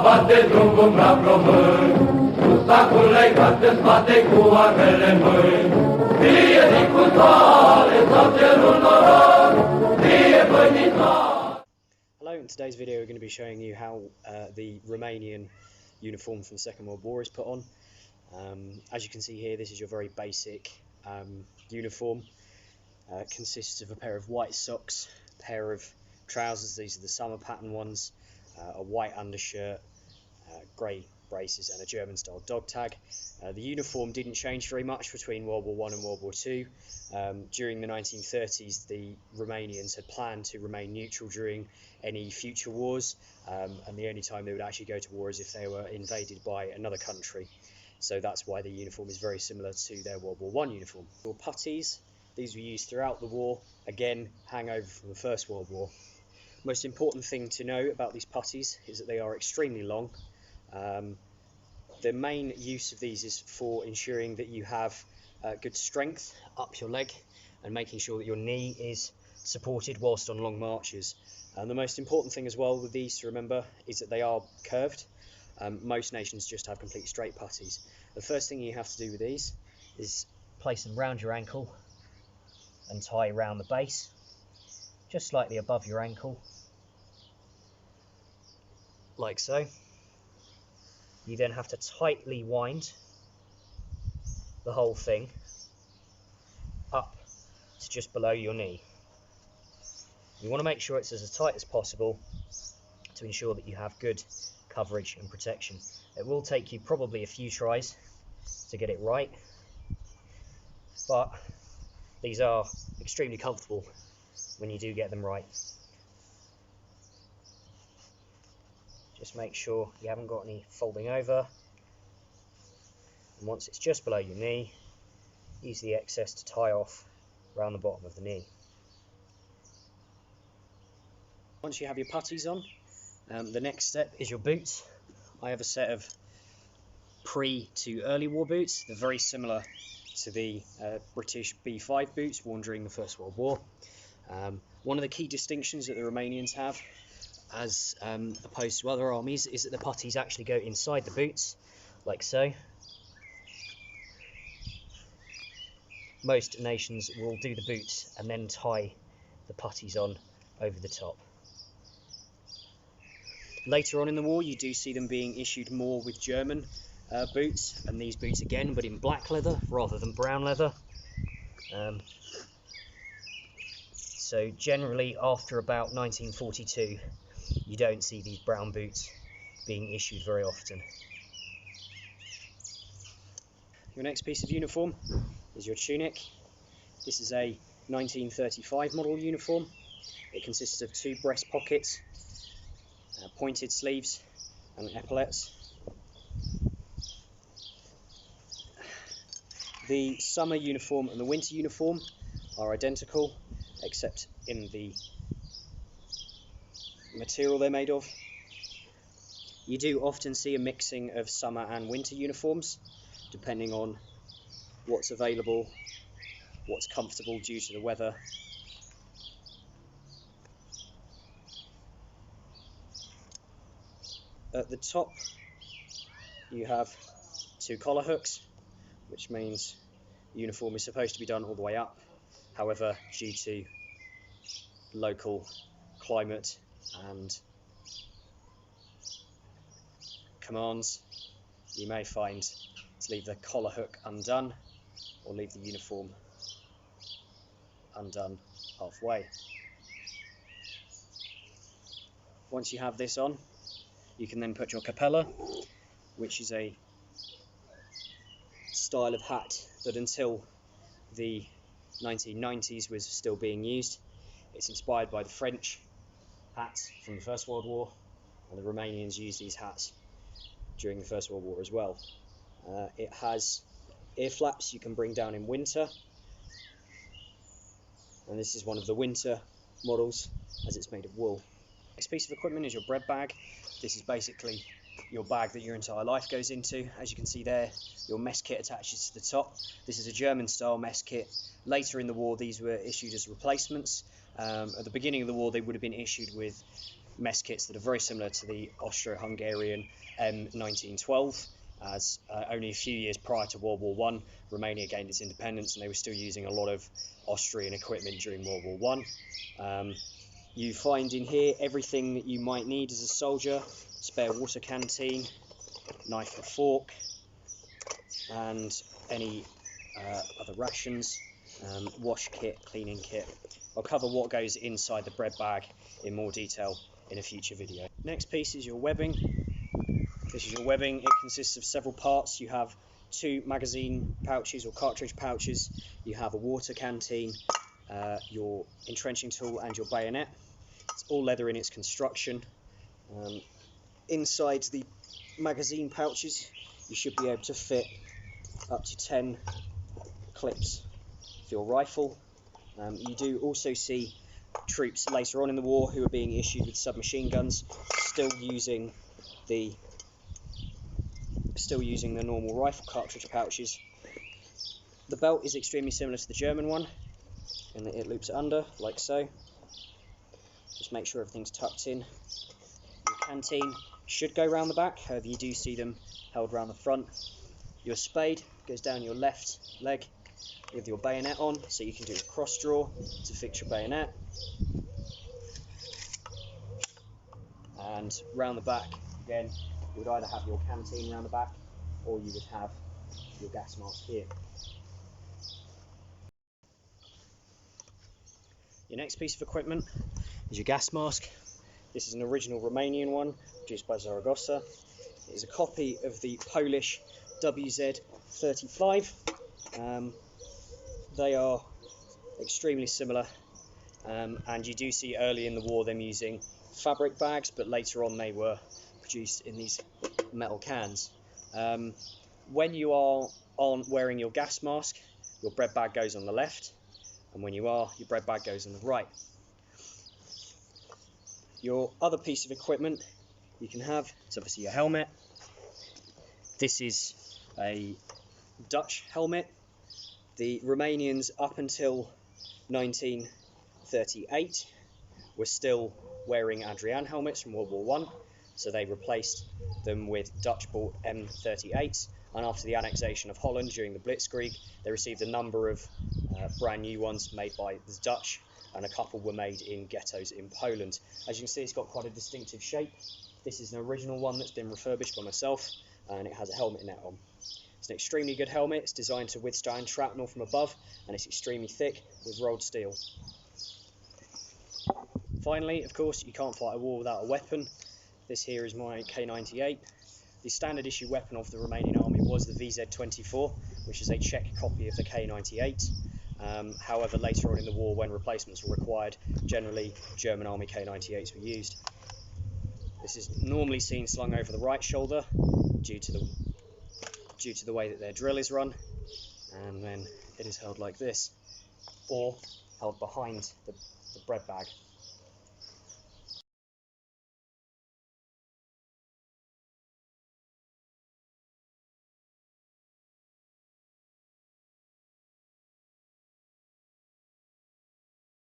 bate drumul la plămâni, cu sacul legat în spate cu armele în mâini. Fie din cu tale sau cerul noroc, fie bănițar. Hello, in today's video we're going to be showing you how the Romanian uniform from the Second World War is put on. As you can see here, this is your very basic uniform. It consists of a pair of white socks, a pair of trousers, these are the summer pattern ones, a white undershirt, grey braces and a German style dog tag. The uniform didn't change very much between World War I and World War II. During the 1930s the Romanians had planned to remain neutral during any future wars, and the only time they would actually go to war is if they were invaded by another country. So that's why the uniform is very similar to their World War I uniform. Your putties, these were used throughout the war, again hangover from the First World War. Most important thing to know about these putties is that they are extremely long. The main use of these is for ensuring that you have good strength up your leg and making sure that your knee is supported whilst on long marches. And the most important thing as well with these to remember is that they are curved. Most nations just have complete straight putties. The first thing you have to do with these is place them round your ankle and tie around the base, just slightly above your ankle, like so. You then have to tightly wind the whole thing up to just below your knee. You want to make sure it's as tight as possible to ensure that you have good coverage and protection. It will take you probably a few tries to get it right, but these are extremely comfortable when you do get them right. Just make sure you haven't got any folding over, and once it's just below your knee, use the excess to tie off around the bottom of the knee. Once you have your putties on, the next step is your boots. I have a set of pre to early war boots. They're very similar to the British B5 boots worn during the First World War. One of the key distinctions that the Romanians have, as opposed to other armies, is that the putties actually go inside the boots, like so. Most nations will do the boots and then tie the putties on over the top. Later on in the war you do see them being issued more with German boots, and these boots again but in black leather rather than brown leather. So generally after about 1942 you don't see these brown boots being issued very often. Your next piece of uniform is your tunic. This is a 1935 model uniform. It consists of two breast pockets, pointed sleeves and epaulets. The summer uniform and the winter uniform are identical, except in the material they're made of. You do often see a mixing of summer and winter uniforms, depending on what's available, what's comfortable due to the weather. At the top you have two collar hooks, which means the uniform is supposed to be done all the way up. However, due to local climate and commands, you may find to leave the collar hook undone or leave the uniform undone halfway. Once you have this on, you can then put your capella, which is a style of hat that until the 1990s was still being used. It's inspired by the French hats from the First World War, and the Romanians used these hats during the First World War as well. It has ear flaps you can bring down in winter, and this is one of the winter models as it's made of wool. Next piece of equipment is your bread bag. This is basically your bag that your entire life goes into. As you can see there, your mess kit attaches to the top. This is a German style mess kit. Later in the war these were issued as replacements. At the beginning of the war they would have been issued with mess kits that are very similar to the Austro-Hungarian M1912, as only a few years prior to World War I, Romania gained its independence and they were still using a lot of Austrian equipment during World War I. You find in here everything that you might need as a soldier: spare water canteen, knife and fork, and any other rations, wash kit, cleaning kit. I'll cover what goes inside the bread bag in more detail in a future video. Next piece is your webbing. This is your webbing. It consists of several parts. You have 2 magazine pouches or cartridge pouches. You have a water canteen, your entrenching tool and your bayonet. It's all leather in its construction. Inside the magazine pouches you should be able to fit up to 10 clips for your rifle. You do also see troops later on in the war who are being issued with submachine guns still using the normal rifle cartridge pouches. The belt is extremely similar to the German one in that it loops under like so. Just make sure everything's tucked in. Your canteen should go round the back, however you do see them held round the front. Your spade goes down your left leg with your bayonet on, so you can do a cross draw to fix your bayonet. And round the back, again, you would either have your canteen round the back or you would have your gas mask here. Your next piece of equipment is your gas mask. This is an original Romanian one produced by Zaragoza. It is a copy of the Polish WZ-35. They are extremely similar, and you do see early in the war them using fabric bags, but later on they were produced in these metal cans. When you are wearing your gas mask, your bread bag goes on the left, and when you are, your bread bag goes on the right. Your other piece of equipment you can have is obviously your helmet. This is a Dutch helmet. The Romanians up until 1938 were still wearing Adrian helmets from World War I, so they replaced them with Dutch-bought M38s, and after the annexation of Holland during the Blitzkrieg, they received a number of brand new ones made by the Dutch, and a couple were made in ghettos in Poland. As you can see, it's got quite a distinctive shape. This is an original one that's been refurbished by myself, and it has a helmet net on. It's an extremely good helmet. It's designed to withstand shrapnel from above, and it's extremely thick with rolled steel. Finally, of course, you can't fight a war without a weapon. This here is my K98. The standard issue weapon of the Romanian army was the VZ-24, which is a Czech copy of the K98. However, later on in the war, when replacements were required, generally German army K98s were used. This is normally seen slung over the right shoulder due to the way that their drill is run, and then it is held like this, or held behind the bread bag.